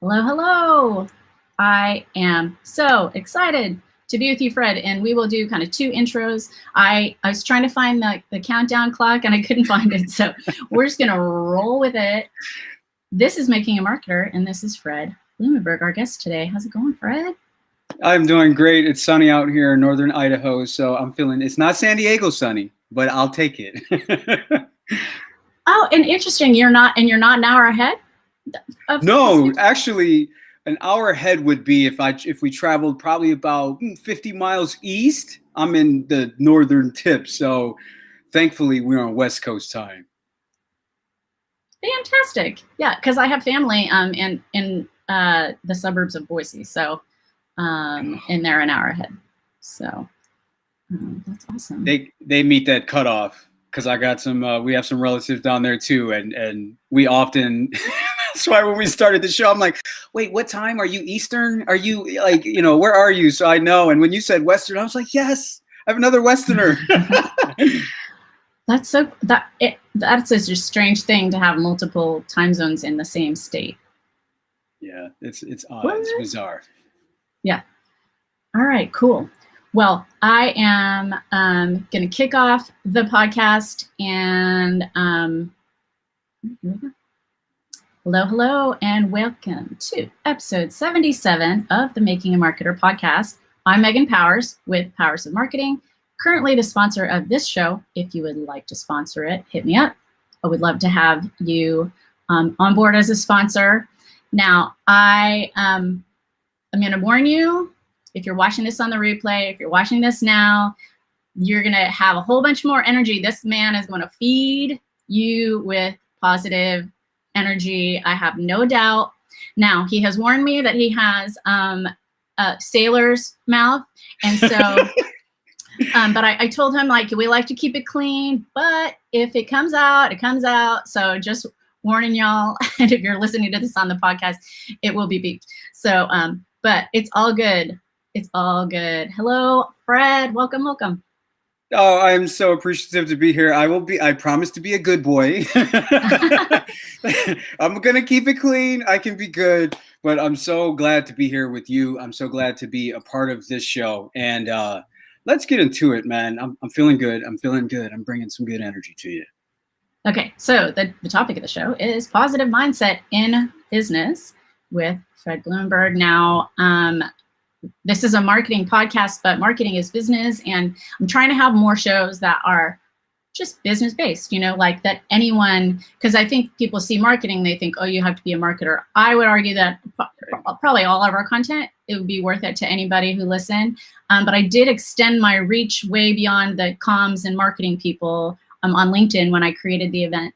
Hello, hello. I am so excited to be with you, Fred, and we will do kind of two intros. I was trying to find the countdown clock and I couldn't find it, so we're just gonna roll with it. This is Making a Marketer, and this is Fred Blumenberg, our guest today. How's it going, Fred? I'm doing great. It's sunny out here in northern Idaho, so I'm feeling it's not San Diego sunny, but I'll take it. Oh, and interesting. You're not an hour ahead? No, actually, an hour ahead would be if we traveled probably about 50 miles east. I'm in the northern tip, so thankfully we're on West Coast time. Fantastic. Yeah, because I have family in the suburbs of Boise, so and they're an hour ahead. So that's awesome. They meet that cutoff because I got some. We have some relatives down there too, and we often. That's why when we started the show, I'm like, wait, what time? Are you Eastern? Are you like, where are you? So I know. And when you said Western, I was like, yes, I have another Westerner. That's such a strange thing to have multiple time zones in the same state. Yeah, it's odd. What? It's bizarre. Yeah. All right, cool. Well, I am going to kick off the podcast and here we go. Hello, and welcome to episode 77 of the Making a Marketer podcast. I'm Megan Powers with Powers of Marketing, currently the sponsor of this show. If you would like to sponsor it, hit me up. I would love to have you on board as a sponsor. Now, I'm going to warn you, if you're watching this on the replay, if you're watching this now, you're going to have a whole bunch more energy. This man is going to feed you with positive energy. I have no doubt. Now, he has warned me that he has a sailor's mouth. And so, but I told him, like, we like to keep it clean, but if it comes out, it comes out. So just warning y'all, and if you're listening to this on the podcast, it will be beeped. So, but it's all good. It's all good. Hello, Fred. Welcome. Oh, I'm so appreciative to be here. I promise to be a good boy. I'm going to keep it clean. I can be good, but I'm so glad to be here with you. I'm so glad to be a part of this show. And let's get into it, man. I'm feeling good. I'm bringing some good energy to you. Okay, so the topic of the show is positive mindset in business with Fred Blumenberg. Now, this is a marketing podcast, but marketing is business, and I'm trying to have more shows that are just business-based, like that anyone, because I think people see marketing, they think, oh, you have to be a marketer. I would argue that probably all of our content, it would be worth it to anybody who listen. But I did extend my reach way beyond the comms and marketing people on LinkedIn when I created the event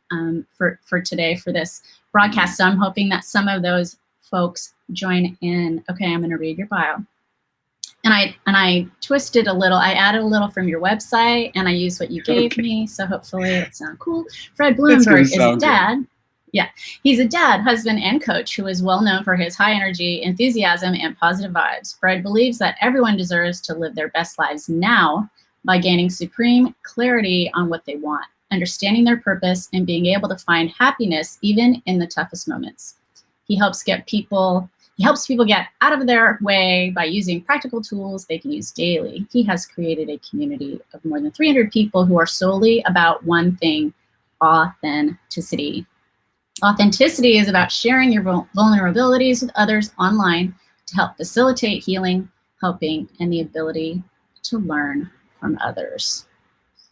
for today for this broadcast. So I'm hoping that some of those folks join in. Okay, I'm going to read your bio. And I twisted a little. I added a little from your website, and I used what you gave me. So hopefully it sounds cool. Fred Blumenberg is a dad. Good. Yeah, he's a dad, husband, and coach who is well known for his high energy, enthusiasm, and positive vibes. Fred believes that everyone deserves to live their best lives now by gaining supreme clarity on what they want, understanding their purpose, and being able to find happiness even in the toughest moments. He helps people get out of their way by using practical tools they can use daily. He has created a community of more than 300 people who are solely about one thing: authenticity. Authenticity is about sharing your vulnerabilities with others online to help facilitate healing, helping, and the ability to learn from others.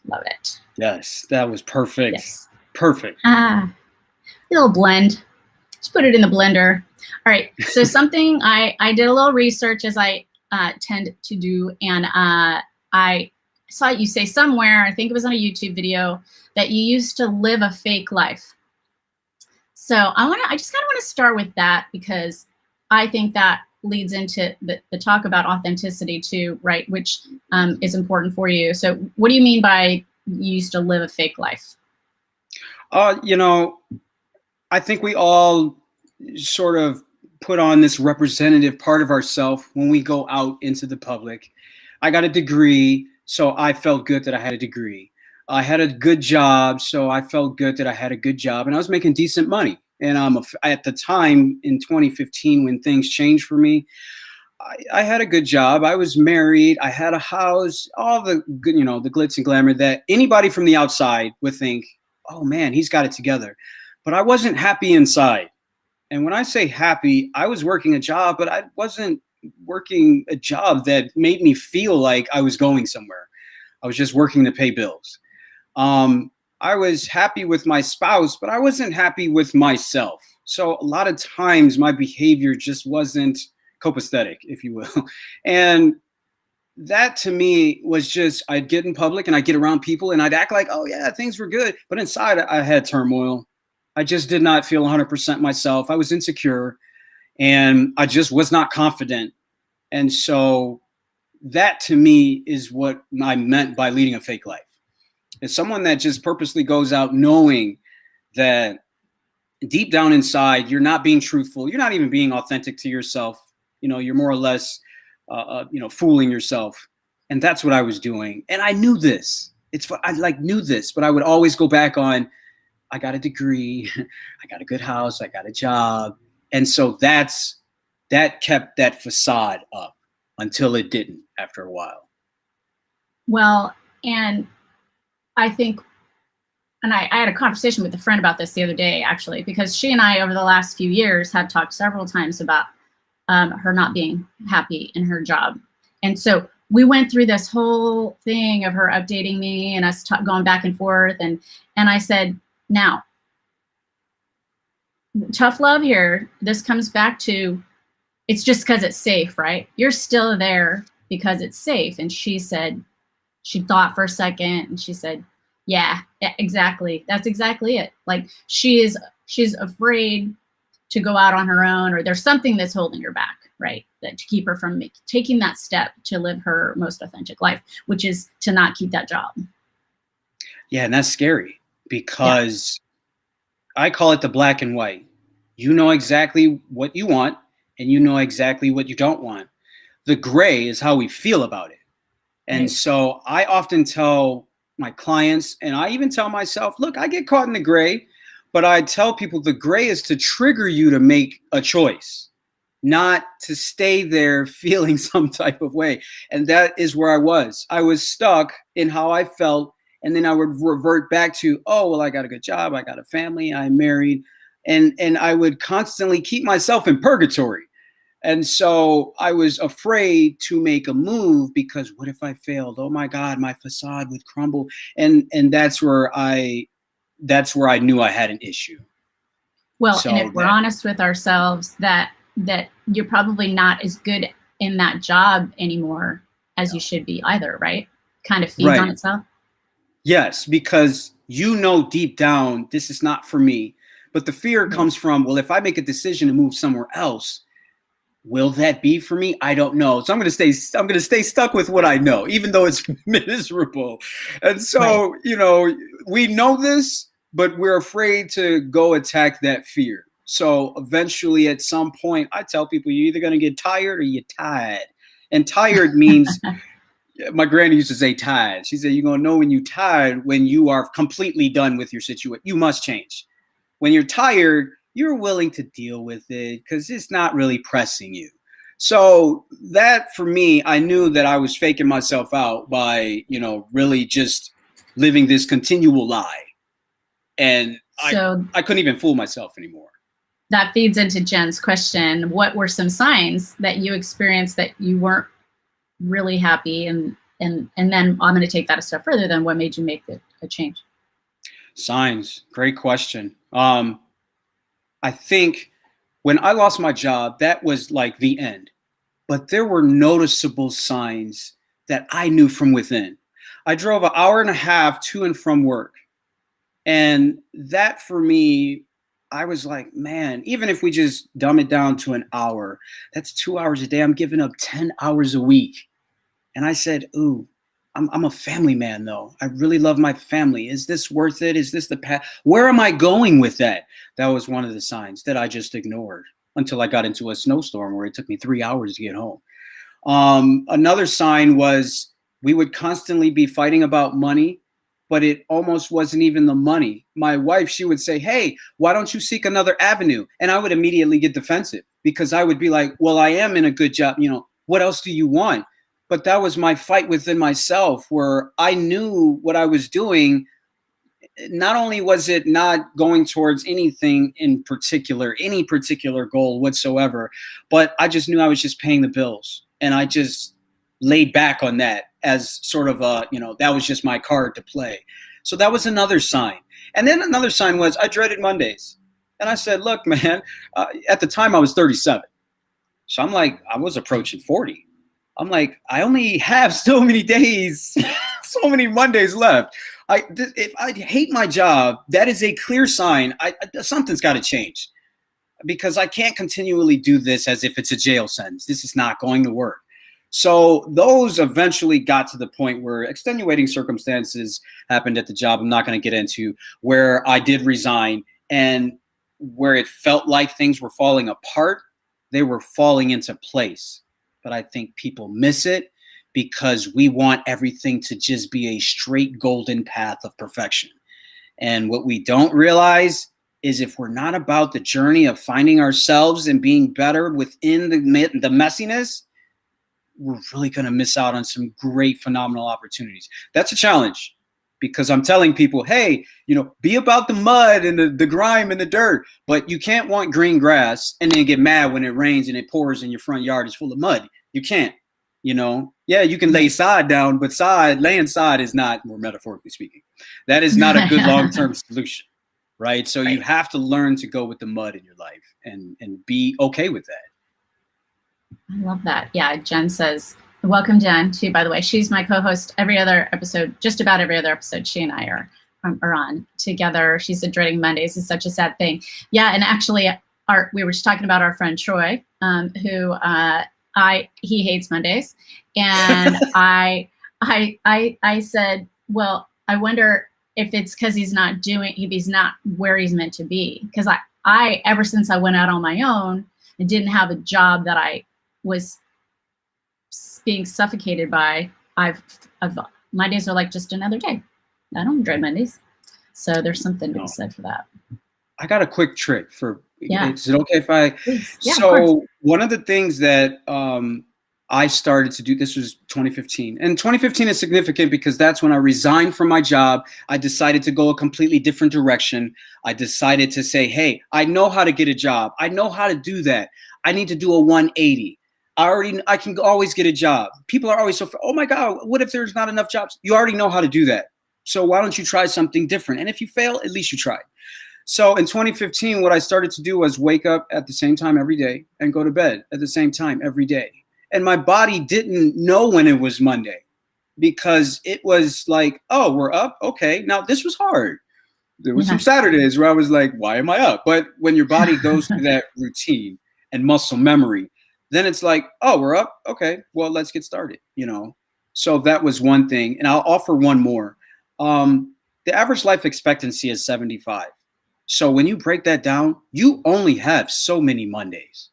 Love it. Yes, that was perfect. Yes. Perfect. Little blend. Just put it in the blender. All right, so something I did a little research, as I tend to do, and I saw you say somewhere, I think it was on a YouTube video, that you used to live a fake life. So I just kind of want to start with that, because I think that leads into the talk about authenticity too, right? Which is important for you. So what do you mean by you used to live a fake life? I think we all sort of put on this representative part of ourselves when we go out into the public. I got a degree, so I felt good that I had a degree. I had a good job, so I felt good that I had a good job, and I was making decent money. And at the time in 2015, when things changed for me, I had a good job. I was married. I had a house, all the good, the glitz and glamour that anybody from the outside would think, oh man, he's got it together. But I wasn't happy inside. And when I say happy, I was working a job, but I wasn't working a job that made me feel like I was going somewhere. I was just working to pay bills. I was happy with my spouse, but I wasn't happy with myself. So a lot of times my behavior just wasn't copacetic, if you will. And that to me was just, I'd get in public and I'd get around people and I'd act like, oh yeah, things were good. But inside I had turmoil. I just did not feel 100% myself. I was insecure and I just was not confident. And so that to me is what I meant by leading a fake life. It's someone that just purposely goes out knowing that deep down inside, you're not being truthful. You're not even being authentic to yourself. You're more or less, fooling yourself. And that's what I was doing. And I knew this. I knew this, but I would always go back on, I got a degree, I got a good house, I got a job. And so that kept that facade up until it didn't after a while. Well, and I think, and I had a conversation with a friend about this the other day, actually, because she and I over the last few years had talked several times about her not being happy in her job. And so we went through this whole thing of her updating me and us going back and forth. And I said, now, tough love here. This comes back to, it's just because it's safe, right? You're still there because it's safe. And she said, she thought for a second and she said, yeah, exactly. That's exactly it. Like she's afraid to go out on her own, or there's something that's holding her back, right? That to keep her from taking that step to live her most authentic life, which is to not keep that job. Yeah, and that's scary because I call it the black and white. You know exactly what you want and you know exactly what you don't want. The gray is how we feel about it. And Right. So I often tell my clients, and I even tell myself, look, I get caught in the gray, but I tell people the gray is to trigger you to make a choice, not to stay there feeling some type of way. And that is where I was. I was stuck in how I felt. And then I would revert back to, oh, well, I got a good job. I got a family. I'm married. And I would constantly keep myself in purgatory. And so I was afraid to make a move because what if I failed? Oh my God, my facade would crumble. And that's where I knew I had an issue. Well, so and if we're honest with ourselves, that you're probably not as good in that job anymore as you should be either, right? Kind of feeds on itself. Yes, because deep down, this is not for me. But the fear comes from, well, if I make a decision to move somewhere else, will that be for me? I don't know. So I'm going to stay stuck with what I know, even though it's miserable. And so, we know this, but we're afraid to go attack that fear. So eventually at some point, I tell people, you're either going to get tired or you're tired. And tired means, my granny used to say tired. She said, you're going to know when you're tired when you are completely done with your situation. You must change. When you're tired, you're willing to deal with it because it's not really pressing you. So that for me, I knew that I was faking myself out by, really just living this continual lie. And so I couldn't even fool myself anymore. That feeds into Jen's question. What were some signs that you experienced that you weren't really happy? And then I'm going to take that a step further. Then what made you make a change? Signs. Great question. I think when I lost my job, that was like the end. But there were noticeable signs that I knew from within. I drove an hour and a half to and from work. And that for me, I was like, man, even if we just dumb it down to an hour, that's 2 hours a day. I'm giving up 10 hours a week. And I said, ooh, I'm a family man, though. I really love my family. Is this worth it? Is this the path? Where am I going with that? That was one of the signs that I just ignored until I got into a snowstorm where it took me 3 hours to get home. Another sign was we would constantly be fighting about money. but it almost wasn't even the money. My wife, she would say, hey, why don't you seek another avenue? And I would immediately get defensive because I would be like, well, I am in a good job. You know, what else do you want? But that was my fight within myself where I knew what I was doing. Not only was it not going towards anything in particular, any particular goal whatsoever, but I just knew I was just paying the bills. And I just laid back on that as sort of a, you know, that was just my card to play. So that was another sign. And then another sign was I dreaded Mondays. And I said, look, man, at the time I was 37. So I'm like, I was approaching 40. I'm like, I only have so many days, so many Mondays left. If I hate my job, that is a clear sign. Something's got to change because I can't continually do this as if it's a jail sentence. This is not going to work. So those eventually got to the point where extenuating circumstances happened at the job. I'm not going to get into where I did resign and where it felt like things were falling apart. They were falling into place. But I think people miss it because we want everything to just be a straight golden path of perfection. And what we don't realize is if we're not about the journey of finding ourselves and being better within the messiness, we're really going to miss out on some great, phenomenal opportunities. That's a challenge because I'm telling people, hey, you know, be about the mud and the grime and the dirt, but you can't want green grass and then get mad when it rains and it pours and your front yard is full of mud. You can't, you know, yeah, you can lay sod down, but laying sod is not, more metaphorically speaking, that is not a good long-term solution, right? So you have to learn to go with the mud in your life and be okay with that. I love that. Yeah, Jen says, welcome, Jen, too, by the way. She's my co-host every other episode, just about every other episode she and I are on together. She said dreading Mondays is such a sad thing. Yeah, and actually, we were just talking about our friend Troy, who he hates Mondays. And I said, well, I wonder if it's because he's not where he's meant to be. Because I ever since I went out on my own and didn't have a job that I was being suffocated by, Mondays are like just another day. I don't dread Mondays. So there's something to be said for that. I got a quick trick for, is it okay if I, yeah, so one of the things that I started to do, this was 2015. And 2015 is significant because that's when I resigned from my job. I decided to go a completely different direction. I decided to say, hey, I know how to get a job. I know how to do that. I need to do a 180. I can always get a job. People are always so, oh my God, what if there's not enough jobs? You already know how to do that. So why don't you try something different? And if you fail, at least you tried. So in 2015, what I started to do was wake up at the same time every day and go to bed at the same time every day. And my body didn't know when it was Monday because it was like, oh, we're up. Okay. Now this was hard. There was some Saturdays where I was like, why am I up? But when your body goes through that routine and muscle memory, then it's like, oh, we're up. Okay, well, let's get started, you know? So that was one thing. And I'll offer one more. The average life expectancy is 75. So when you break that down, you only have so many Mondays.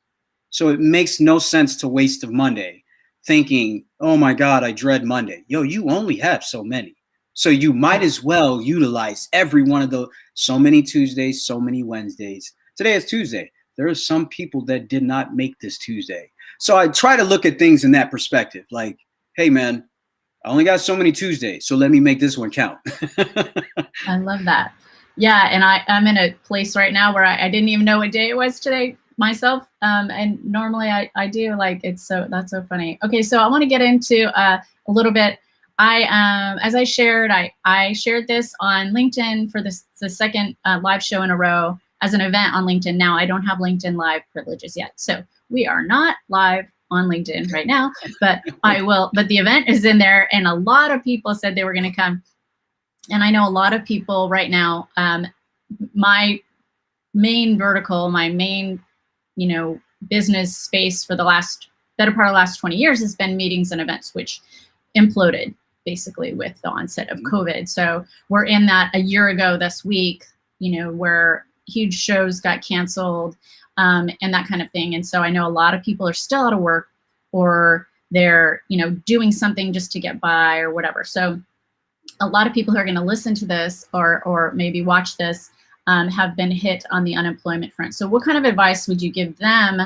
So it makes no sense to waste a Monday thinking, oh my God, I dread Monday. Yo, you only have so many. So you might as well utilize every one of those. So many Tuesdays, so many Wednesdays. Today is Tuesday. There are some people that did not make this Tuesday. So I try to look at things in that perspective. Like, hey, man, I only got so many Tuesdays, so let me make this one count. I love that. Yeah, and I'm in a place right now where I didn't even know what day it was today myself. And normally I do. Like, that's so funny. Okay, so I want to get into a little bit. As I shared, I shared this on LinkedIn for the second live show in a row as an event on LinkedIn. Now I don't have LinkedIn Live privileges yet. So we are not live on LinkedIn right now, but I will. But the event is in there, and a lot of people said they were going to come. And I know a lot of people right now, my main vertical, my main, business space for the better part of the last 20 years has been meetings and events, which imploded basically with the onset of COVID. So we're in that a year ago this week, where huge shows got canceled and that kind of thing. And so I know a lot of people are still out of work, or they're, doing something just to get by or whatever. So a lot of people who are going to listen to this or maybe watch this have been hit on the unemployment front. So what kind of advice would you give them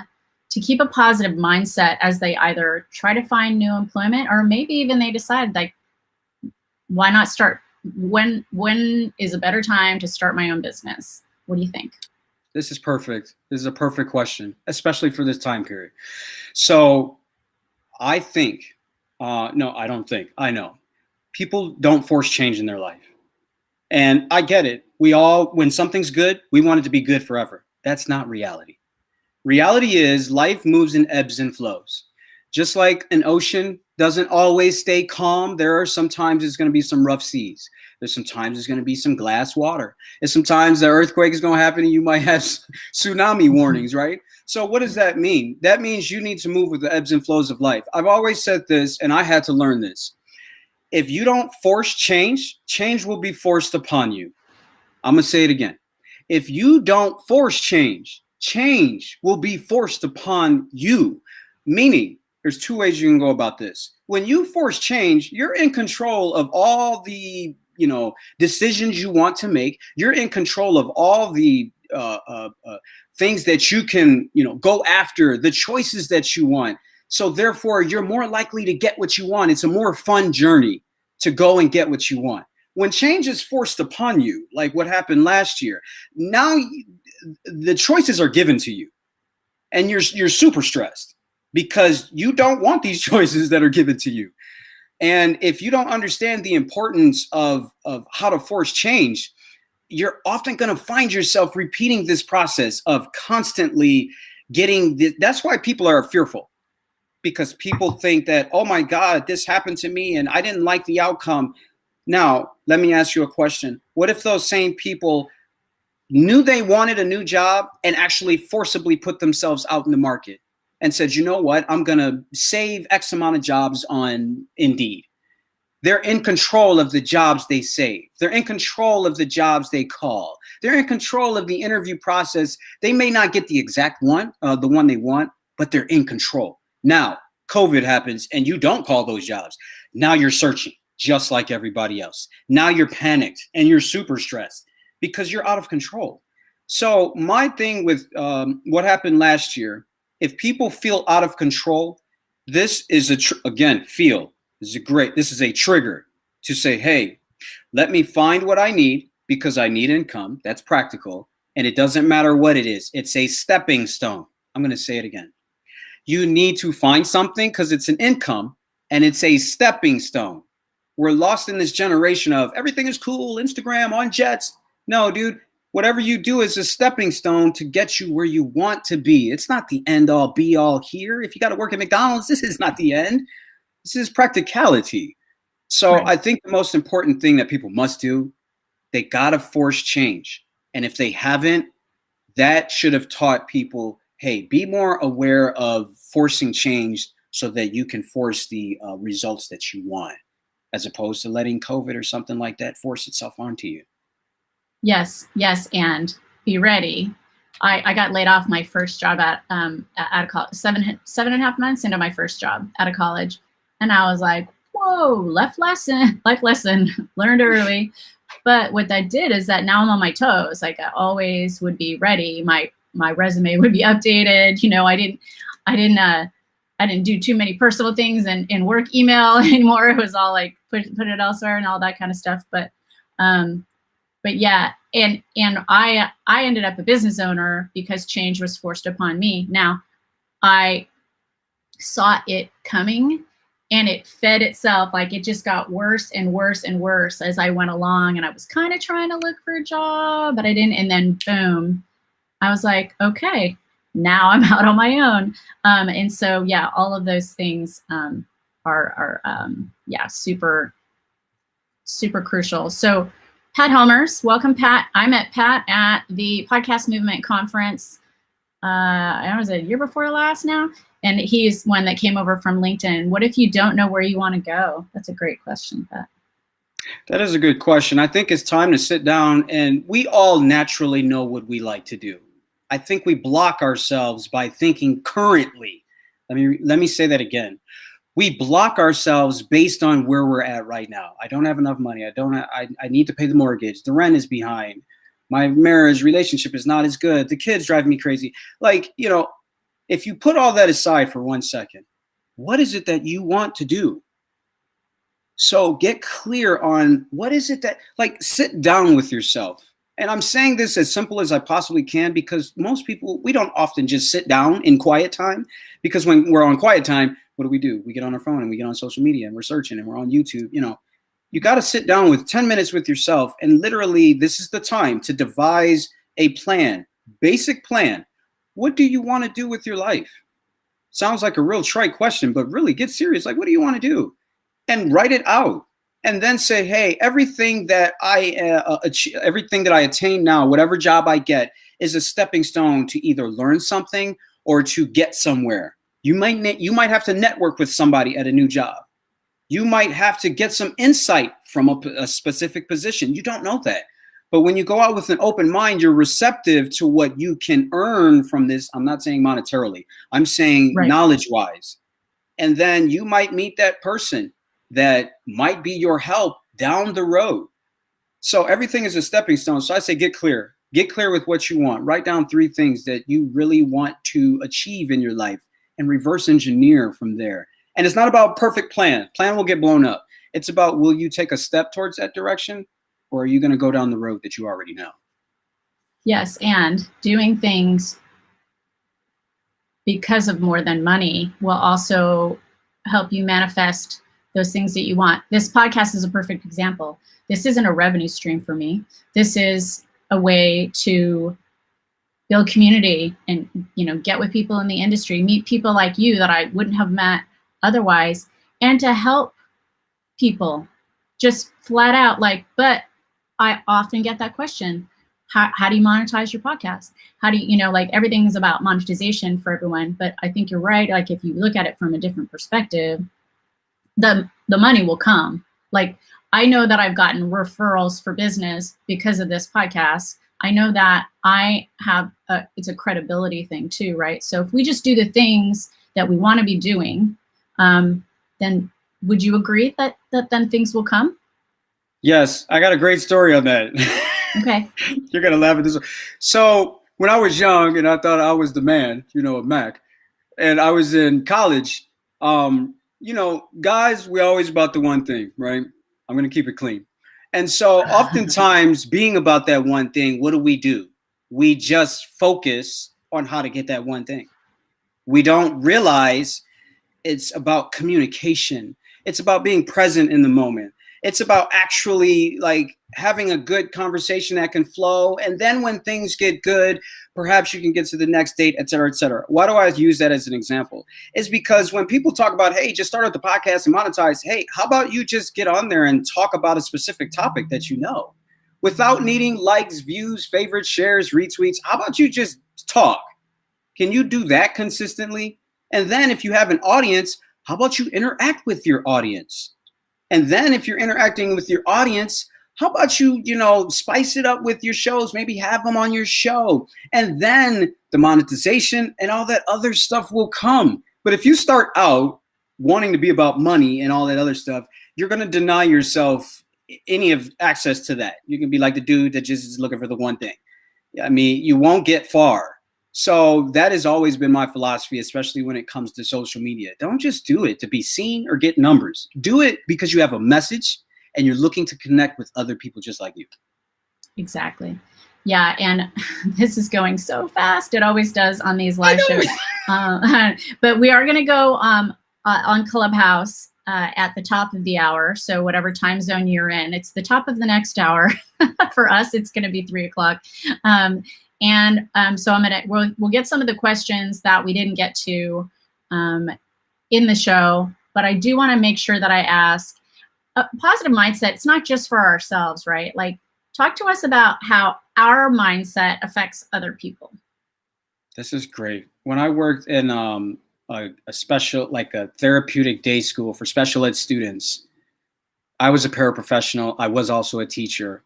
to keep a positive mindset as they either try to find new employment, or maybe even they decide, like, why not start? When is a better time to start my own business? What do you think? This is perfect. This is a perfect question, especially for this time period. So I think, no, I don't think, I know. People don't force change in their life. And I get it. We all, when something's good, we want it to be good forever. That's not reality. Reality is life moves in ebbs and flows. Just like an ocean doesn't always stay calm, there are sometimes there's going to be some rough seas. There's sometimes there's going to be some glass water. And sometimes the earthquake is going to happen and you might have tsunami warnings, right? So what does that mean? That means you need to move with the ebbs and flows of life. I've always said this, and I had to learn this. If you don't force change, change will be forced upon you. I'm going to say it again. If you don't force change, change will be forced upon you. Meaning, there's two ways you can go about this. When you force change, you're in control of all the, decisions you want to make. You're in control of all the things that you can, go after, the choices that you want. So therefore, you're more likely to get what you want. It's a more fun journey to go and get what you want. When change is forced upon you, like what happened last year, now the choices are given to you, and you're super stressed because you don't want these choices that are given to you. And if you don't understand the importance of how to force change, you're often going to find yourself repeating this process of constantly getting that's why people are fearful, because people think that, oh my God, this happened to me and I didn't like the outcome. Now, let me ask you a question. What if those same people knew they wanted a new job and actually forcibly put themselves out in the market and said, you know what, I'm going to save X amount of jobs on Indeed? They're in control of the jobs they save. They're in control of the jobs they call. They're in control of the interview process. They may not get the exact one, the one they want, but they're in control. Now, COVID happens and you don't call those jobs. Now you're searching just like everybody else. Now you're panicked and you're super stressed because you're out of control. So my thing with what happened last year, if people feel out of control, this is this is a trigger to say, hey, let me find what I need because I need income. That's practical. And it doesn't matter what it is. It's a stepping stone. I'm going to say it again. You need to find something because it's an income and it's a stepping stone. We're lost in this generation of everything is cool, Instagram, on jets. No, dude, whatever you do is a stepping stone to get you where you want to be. It's not the end all be all here. If you got to work at McDonald's, this is not the end. This is practicality. So right. I think the most important thing that people must do, they got to force change. And if they haven't, that should have taught people, hey, be more aware of forcing change so that you can force the results that you want, as opposed to letting COVID or something like that force itself onto you. Yes, and be ready. I got laid off my first job at college, 7.5 months into my first job out of college. And I was like, whoa, life lesson, learned early. But what that did is that now I'm on my toes. Like I always would be ready. My resume would be updated. I didn't do too many personal things in work email anymore. It was all like put it elsewhere and all that kind of stuff. But yeah, and I ended up a business owner because change was forced upon me. Now, I saw it coming and it fed itself. Like it just got worse and worse and worse as I went along, and I was kind of trying to look for a job, but I didn't. And then boom, I was like, okay, now I'm out on my own. And so, yeah, all of those things are super, super crucial. So Pat Helmers, welcome, Pat. I met Pat at the Podcast Movement Conference. I don't know, was it a year before last now? And he's one that came over from LinkedIn. What if you don't know where you want to go? That's a great question, Pat. That is a good question. I think it's time to sit down, and we all naturally know what we like to do. I think we block ourselves by thinking currently. Let me say that again. we block ourselves based on where we're at right now. I don't have enough money. I need to pay the mortgage. The rent is behind. My marriage relationship is not as good. The kids drive me crazy. Like, if you put all that aside for 1 second, what is it that you want to do? So get clear on what is it that, like, sit down with yourself. And I'm saying this as simple as I possibly can, because most people, we don't often just sit down in quiet time, because when we're on quiet time, what do? We get on our phone and we get on social media and we're searching and we're on YouTube. You got to sit down with 10 minutes with yourself. And literally, this is the time to devise a plan, basic plan. What do you want to do with your life? Sounds like a real trite question, but really get serious. Like, what do you want to do? And write it out. And then say, hey, everything that I attain now, whatever job I get, is a stepping stone to either learn something or to get somewhere. You might have to network with somebody at a new job. You might have to get some insight from a specific position. You don't know that. But when you go out with an open mind, you're receptive to what you can earn from this. I'm not saying monetarily. I'm saying knowledge-wise. And then you might meet that person that might be your help down the road. So everything is a stepping stone. So I say get clear. Get clear with what you want. Write down 3 things that you really want to achieve in your life and reverse engineer from there. And it's not about perfect plan. Plan will get blown up. It's about, will you take a step towards that direction, or are you going to go down the road that you already know? Yes, and doing things because of more than money will also help you manifest those things that you want. This podcast is a perfect example. This isn't a revenue stream for me. This is a way to build community and, get with people in the industry, meet people like you that I wouldn't have met otherwise, and to help people just flat out, but I often get that question. How do you monetize your podcast? How do you, everything is about monetization for everyone, but I think you're right. Like, if you look at it from a different perspective, the money will come. Like, I know that I've gotten referrals for business because of this podcast. I know that I have it's a credibility thing too, right? So if we just do the things that we want to be doing, then would you agree that then things will come? Yes, I got a great story on that. Okay. You're going to laugh at this one. So when I was young and I thought I was the man, a Mac, and I was in college, guys, we're always about the one thing, right? I'm going to keep it clean. And so oftentimes being about that one thing, what do? We just focus on how to get that one thing. We don't realize it's about communication. It's about being present in the moment. It's about actually having a good conversation that can flow. And then when things get good, perhaps you can get to the next date, et cetera, et cetera. Why do I use that as an example? It's because when people talk about, hey, just start up the podcast and monetize. Hey, how about you just get on there and talk about a specific topic that you know without needing likes, views, favorites, shares, retweets? How about you just talk? Can you do that consistently? And then if you have an audience, how about you interact with your audience? And then if you're interacting with your audience, how about you, spice it up with your shows, maybe have them on your show. And then the monetization and all that other stuff will come. But if you start out wanting to be about money and all that other stuff, you're going to deny yourself any of access to that. You can be like the dude that just is looking for the one thing. I mean, you won't get far. So that has always been my philosophy, especially when it comes to social media. Don't just do it to be seen or get numbers. Do it because you have a message and you're looking to connect with other people just like you. Exactly. Yeah. And this is going so fast. It always does on these live shows. But we are going to go on Clubhouse at the top of the hour. So whatever time zone you're in, it's the top of the next hour. For us, it's going to be 3:00. So we'll get some of the questions that we didn't get to in the show, but I do want to make sure that I ask a positive mindset. It's not just for ourselves, right? Like, talk to us about how our mindset affects other people. This is great. When I worked in a special, a therapeutic day school for special ed students, I was a paraprofessional. I was also a teacher.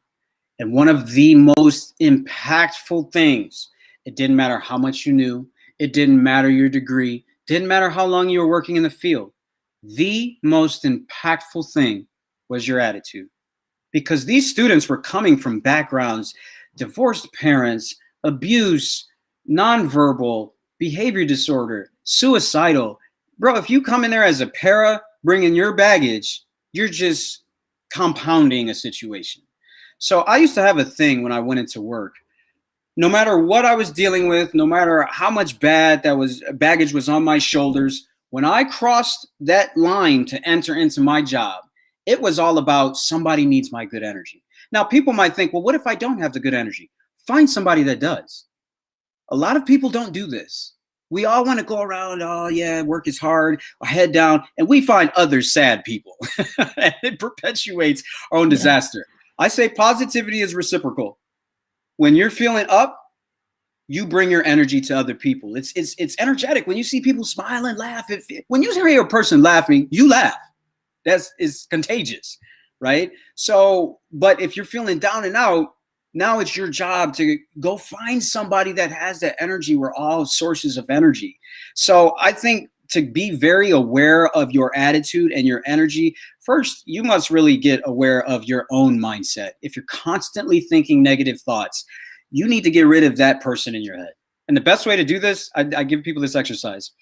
And one of the most impactful things, it didn't matter how much you knew, it didn't matter your degree, didn't matter how long you were working in the field. the most impactful thing was your attitude. Because these students were coming from backgrounds, divorced parents, abuse, nonverbal, behavior disorder, suicidal. Bro, if you come in there as a para, bringing your baggage, you're just compounding a situation. So I used to have a thing when I went into work. No matter what I was dealing with, no matter how much baggage was on my shoulders, when I crossed that line to enter into my job, it was all about somebody needs my good energy. Now, people might think, well, what if I don't have the good energy? Find somebody that does. A lot of people don't do this. We all want to go around, oh, yeah, work is hard, head down, and we find other sad people. And it perpetuates our own disaster. I say positivity is reciprocal. When you're feeling up, you bring your energy to other people. It's energetic. When you see people smile and laugh, when you hear a person laughing, you laugh. Is contagious, right? So, but if you're feeling down and out, now it's your job to go find somebody that has that energy. We're all sources of energy. So I think to be very aware of your attitude and your energy, first, you must really get aware of your own mindset. If you're constantly thinking negative thoughts, you need to get rid of that person in your head. And the best way to do this, I give people this exercise.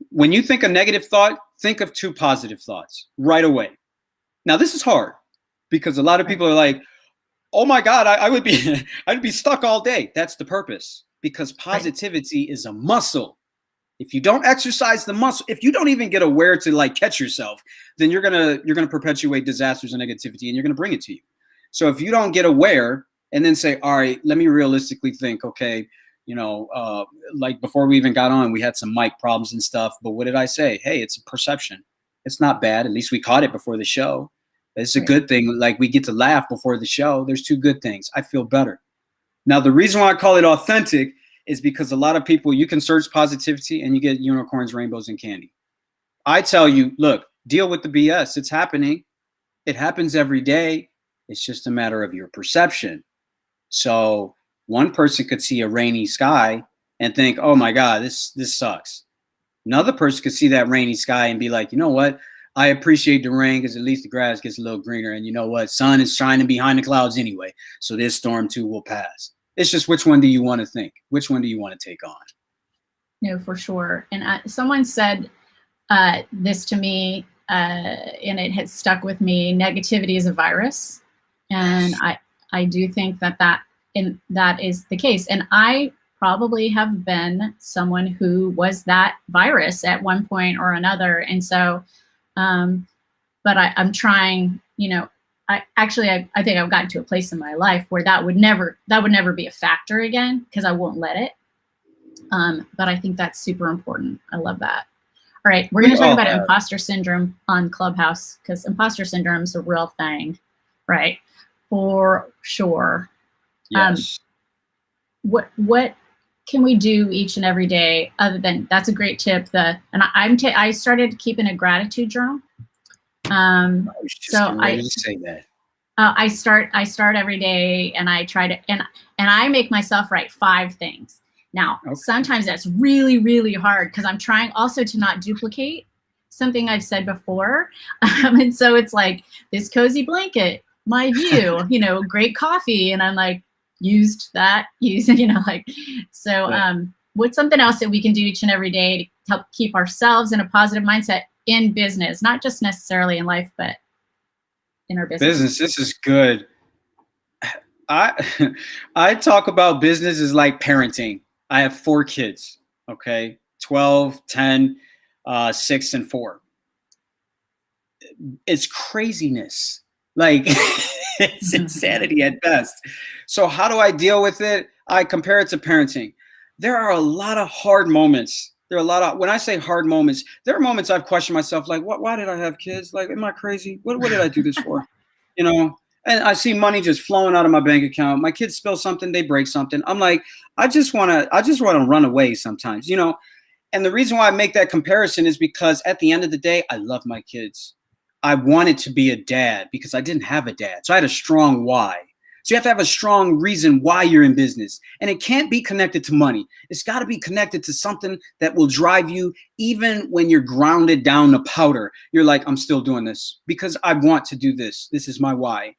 When you think a negative thought, think of 2 positive thoughts right away. Now, this is hard because a lot of people are like, oh my God, I would be I'd be stuck all day. That's the purpose, because positivity is a muscle. If you don't exercise the muscle, if you don't even get aware to like catch yourself, then you're gonna perpetuate disasters and negativity, and you're gonna bring it to you. So if you don't get aware and then say, all right, let me realistically think, okay, like before we even got on, we had some mic problems and stuff. But what did I say? Hey, it's a perception. It's not bad. At least we caught it before the show. It's a good thing. Like we get to laugh before the show. There's 2 good things. I feel better. Now, the reason why I call it authentic is because a lot of people, you can search positivity and you get unicorns, rainbows, and candy. I tell you, look, deal with the BS. It's happening. It happens every day. It's just a matter of your perception. So one person could see a rainy sky and think, oh my God, this sucks. Another person could see that rainy sky and be like, you know what? I appreciate the rain because at least the grass gets a little greener. And you know what? Sun is shining behind the clouds anyway. So this storm too will pass. It's just, which one do you want to think? Which one do you want to take on? No, for sure. And someone said this to me, and it has stuck with me. Negativity is a virus. And I do think that is the case. And I probably have been someone who was that virus at one point or another. And so, but I'm trying, I think I've gotten to a place in my life where that would never be a factor again, because I won't let it. But I think that's super important. I love that. All right, we're going to talk about imposter syndrome on Clubhouse, because imposter syndrome is a real thing, right? For sure. Yes. What can we do each and every day other than, that's a great tip. I started keeping a gratitude journal. I was just ready to say that. I start every day, and I try to, and I make myself write 5 things. Now, sometimes that's really, really hard because I'm trying also to not duplicate something I've said before. And so it's like this cozy blanket, my view, great coffee. And I'm like, what's something else that we can do each and every day to help keep ourselves in a positive mindset in business, not just necessarily in life, but in our business? This is good. I talk about business as like parenting. I have 4 kids, okay? 12, 10, 6, and 4. It's craziness. Like, it's insanity at best. So how do I deal with it? I compare it to parenting. There are a lot of hard moments. When I say hard moments, there are moments I've questioned myself, like, why did I have kids? Like, am I crazy? What did I do this for? And I see money just flowing out of my bank account. My kids spill something, they break something. I'm like, I just want to run away sometimes, And the reason why I make that comparison is because at the end of the day, I love my kids. I wanted to be a dad because I didn't have a dad. So I had a strong why. So you have to have a strong reason why you're in business. And it can't be connected to money. It's got to be connected to something that will drive you even when you're grounded down to powder. You're like, I'm still doing this because I want to do this. This is my why.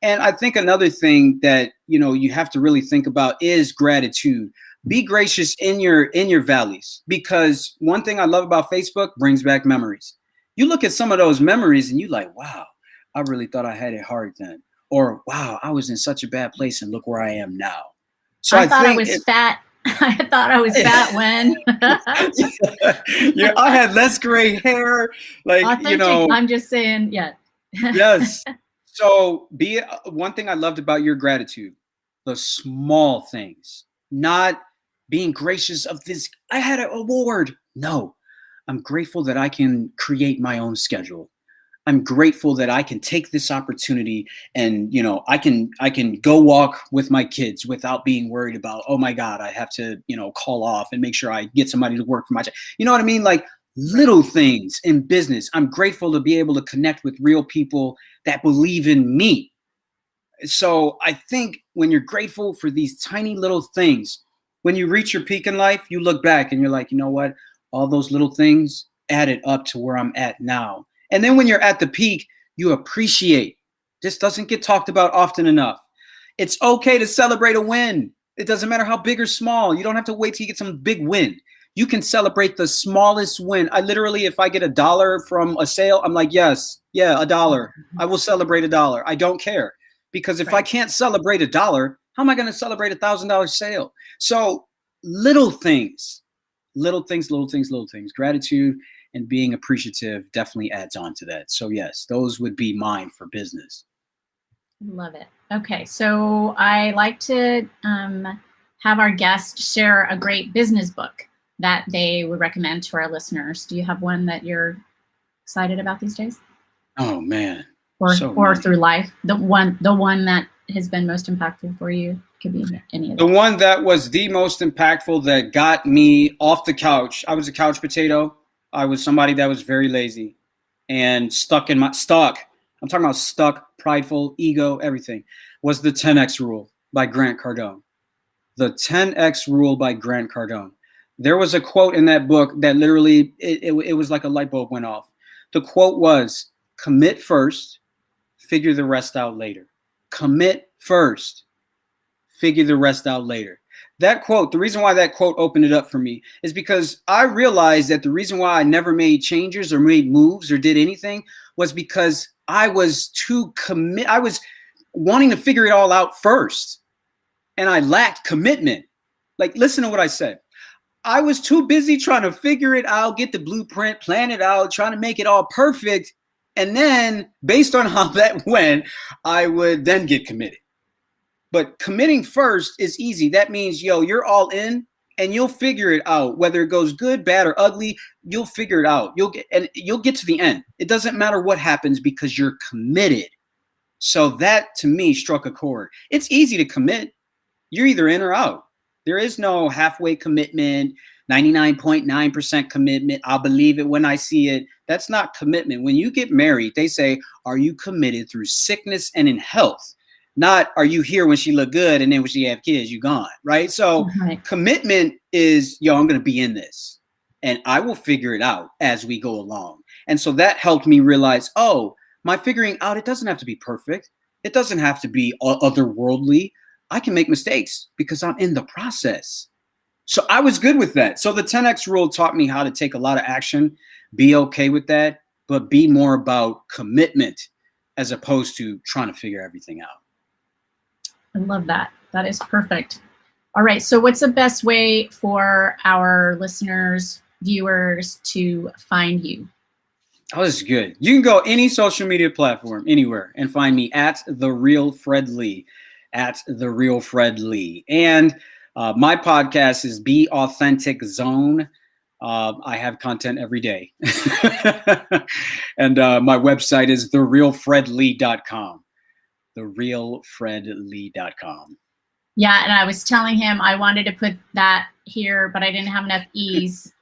And I think another thing that, you have to really think about is gratitude. Be gracious in your valleys, because one thing I love about Facebook, brings back memories. You look at some of those memories and you're like, wow, I really thought I had it hard then. Or, wow, I was in such a bad place and look where I am now. So I thought I was fat. I thought I was fat when. Yeah, I had less gray hair. Like, Authentic, I'm just saying, yeah. Yes. So one thing I loved about your gratitude, the small things, not being gracious of this. I had an award. No, I'm grateful that I can create my own schedule. I'm grateful that I can take this opportunity and, I can go walk with my kids without being worried about, oh my God, I have to, call off and make sure I get somebody to work for my job. You know what I mean? Like little things in business. I'm grateful to be able to connect with real people that believe in me. So I think when you're grateful for these tiny little things, when you reach your peak in life, you look back and you're like, you know what? All those little things added up to where I'm at now. And then when you're at the peak, you appreciate. This doesn't get talked about often enough. It's okay to celebrate a win. It doesn't matter how big or small. You don't have to wait till you get some big win. You can celebrate the smallest win. I literally, if I get $1 from a sale, I'm like, yes, yeah, $1. I will celebrate $1. I don't care. Because if I can't celebrate $1, how am I going to celebrate $1,000 sale? So little things. Gratitude and being appreciative definitely adds on to that. So yes, those would be mine for business. Love it. Okay, so I like to have our guests share a great business book that they would recommend to our listeners. Do you have one that you're excited about these days? Oh man. Or through life, the one that has been most impactful for you? Could be any of them. The one that was the most impactful that got me off the couch. I was a couch potato. I was somebody that was very lazy and stuck. I'm talking about stuck, prideful, ego, everything. Was the 10X rule by Grant Cardone. The 10X rule by Grant Cardone. There was a quote in that book that literally, it was like a light bulb went off. The quote was, commit first, figure the rest out later. Commit first, figure the rest out later. That quote, the reason why that quote opened it up for me is because I realized that the reason why I never made changes or made moves or did anything was because I was too I was wanting to figure it all out first. And I lacked commitment. Like, listen to what I said. I was too busy trying to figure it out, get the blueprint, plan it out, trying to make it all perfect. And then based on how that went, I would then get committed. But committing first is easy. That means, you're all in and you'll figure it out. Whether it goes good, bad, or ugly, you'll figure it out. You'll get to the end. It doesn't matter what happens because you're committed. So that to me struck a chord. It's easy to commit. You're either in or out. There is no halfway commitment, 99.9% commitment. I'll believe it when I see it. That's not commitment. When you get married, they say, are you committed through sickness and in health? Not, are you here when she look good and then when she have kids, you gone, right? So commitment is, I'm going to be in this and I will figure it out as we go along. And so that helped me realize, my figuring out, it doesn't have to be perfect. It doesn't have to be otherworldly. I can make mistakes because I'm in the process. So I was good with that. So the 10X rule taught me how to take a lot of action, be okay with that, but be more about commitment as opposed to trying to figure everything out. I love that. That is perfect. All right. So what's the best way for our listeners, viewers to find you? Oh, this is good. You can go any social media platform, anywhere, and find me at The Real Fred Lee, at The Real Fred Lee. And my podcast is Be Authentic Zone. I have content every day. And my website is therealfredlee.com. therealfredlee.com. Yeah, and I was telling him I wanted to put that here, but I didn't have enough E's.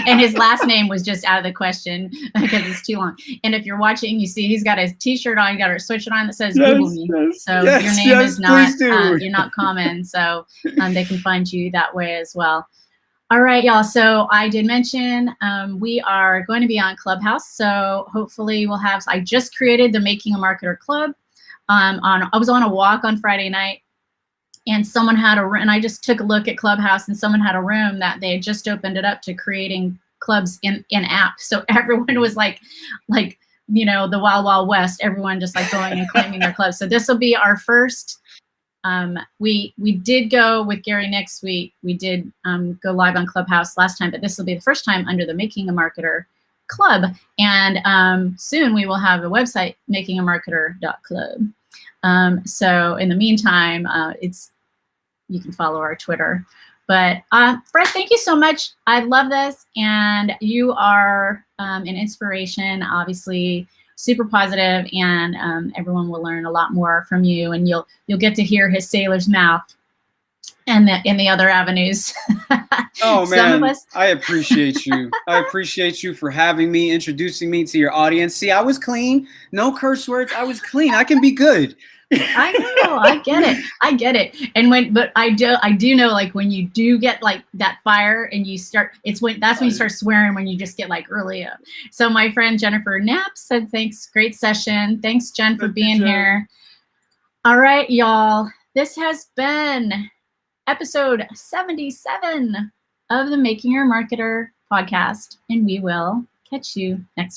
And his last name was just out of the question because it's too long. And if you're watching, you see he's got a t-shirt on, you got a sweatshirt on that says Google me. So your name is not, you're not common. So they can find you that way as well. All right, y'all. So I did mention we are going to be on Clubhouse. So hopefully we'll have, I just created the Making a Marketer Club. I was on a walk on Friday night, and someone had and I just took a look at Clubhouse, and someone had a room that they had just opened it up to creating clubs in app. So everyone was like, you know, the Wild Wild West, everyone just like going and claiming their clubs. So this will be our first. We did go with Gary next week. We did go live on Clubhouse last time, but this will be the first time under the Making a Marketer Club. And soon we will have a website, makingamarketer.club. So in the meantime, you can follow our Twitter. But Fred, thank you so much. I love this, and you are an inspiration, obviously super positive, and everyone will learn a lot more from you, and you'll get to hear his sailor's mouth and in the other avenues. Oh man, I appreciate you. I appreciate you for having me, introducing me to your audience. See, I was clean, no curse words. I was clean. I can be good. I know, I get it. And but I do know, like, when you do get like that fire and you start, that's when you start swearing, when you just get like really up. So my friend Jennifer Knapp said, thanks, great session. Thanks, Jen, for being here. All right, y'all, this has been episode 77 of the Making Your Marketer podcast, and we will catch you next time.